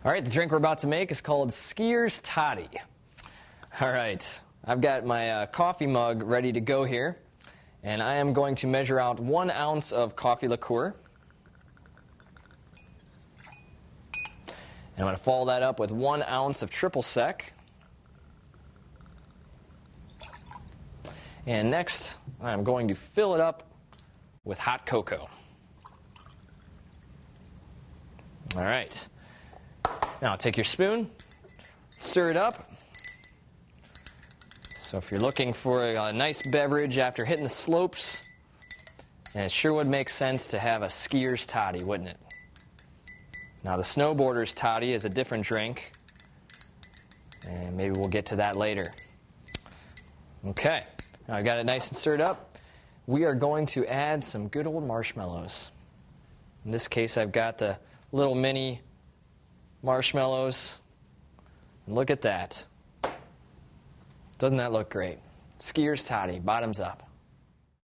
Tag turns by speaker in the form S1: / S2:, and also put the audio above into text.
S1: All right, the drink we're about to make is called Skiers Toddy. All right, I've got my coffee mug ready to go here, and I am going to measure out 1 ounce of coffee liqueur. And I'm going to follow that up with 1 ounce of triple sec. And next, I'm going to fill it up with hot cocoa. All right. Now take your spoon, stir it up. So if you're looking for a nice beverage after hitting the slopes, and it sure would make sense to have a skier's toddy, wouldn't it? Now the snowboarder's toddy is a different drink, and maybe we'll get to that later. Okay, now I've got it nice and stirred up. We are going to add some good old marshmallows. In this case, I've got the little mini marshmallows. And look at that. Doesn't that look great? Skiers Toddy, bottoms up.